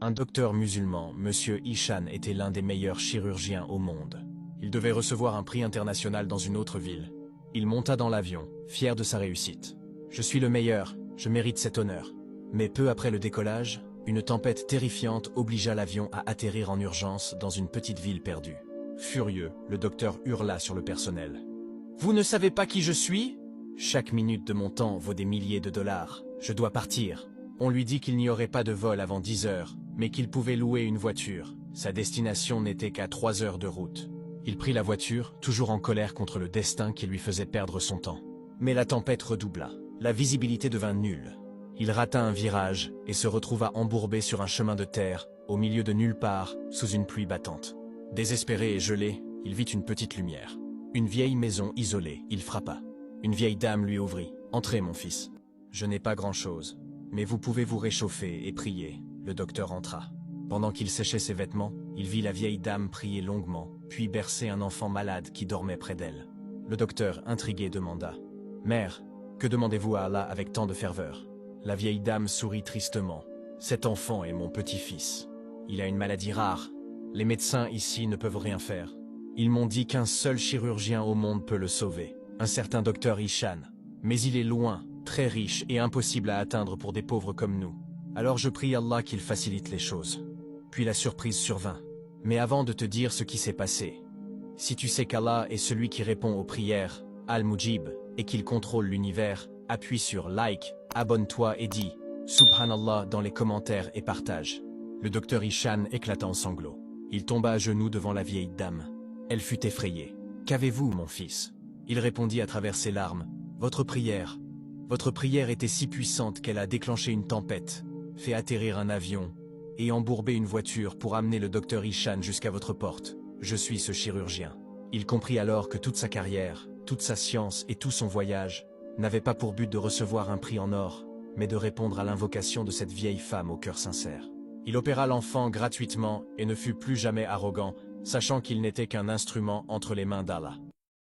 Un docteur musulman, Monsieur Ishan, était l'un des meilleurs chirurgiens au monde. Il devait recevoir un prix international dans une autre ville. Il monta dans l'avion, fier de sa réussite. « Je suis le meilleur, je mérite cet honneur. » Mais peu après le décollage, une tempête terrifiante obligea l'avion à atterrir en urgence dans une petite ville perdue. Furieux, le docteur hurla sur le personnel. « Vous ne savez pas qui je suis ? Chaque minute de mon temps vaut des milliers de dollars. Je dois partir. » On lui dit qu'il n'y aurait pas de vol avant 10 heures, mais qu'il pouvait louer une voiture. Sa destination n'était qu'à 3 heures de route. Il prit la voiture, toujours en colère contre le destin qui lui faisait perdre son temps. Mais la tempête redoubla. La visibilité devint nulle. Il rata un virage et se retrouva embourbé sur un chemin de terre, au milieu de nulle part, sous une pluie battante. Désespéré et gelé, il vit une petite lumière. Une vieille maison isolée, il frappa. Une vieille dame lui ouvrit. « Entrez, mon fils. Je n'ai pas grand-chose. Mais vous pouvez vous réchauffer et prier. » Le docteur entra. Pendant qu'il séchait ses vêtements, il vit la vieille dame prier longuement, puis bercer un enfant malade qui dormait près d'elle. Le docteur, intrigué, demanda « Mère, que demandez-vous à Allah avec tant de ferveur ?» La vieille dame sourit tristement. « Cet enfant est mon petit-fils. Il a une maladie rare. Les médecins ici ne peuvent rien faire. Ils m'ont dit qu'un seul chirurgien au monde peut le sauver, un certain docteur Ishan. Mais il est loin, très riche et impossible à atteindre pour des pauvres comme nous. Alors je prie Allah qu'il facilite les choses. » Puis la surprise survint. « Mais avant de te dire ce qui s'est passé, si tu sais qu'Allah est celui qui répond aux prières, Al-Mujib, et qu'il contrôle l'univers, appuie sur like, abonne-toi et dis Subhanallah dans les commentaires et partage. » Le docteur Ishan éclata en sanglots. Il tomba à genoux devant la vieille dame. Elle fut effrayée. « Qu'avez-vous, mon fils ?» Il répondit à travers ses larmes. « Votre prière. Votre prière était si puissante qu'elle a déclenché une tempête, fait atterrir un avion et embourbé une voiture pour amener le docteur Ishan jusqu'à votre porte. Je suis ce chirurgien. » Il comprit alors que toute sa carrière, toute sa science et tout son voyage n'avaient pas pour but de recevoir un prix en or, mais de répondre à l'invocation de cette vieille femme au cœur sincère. Il opéra l'enfant gratuitement et ne fut plus jamais arrogant, sachant qu'il n'était qu'un instrument entre les mains d'Allah.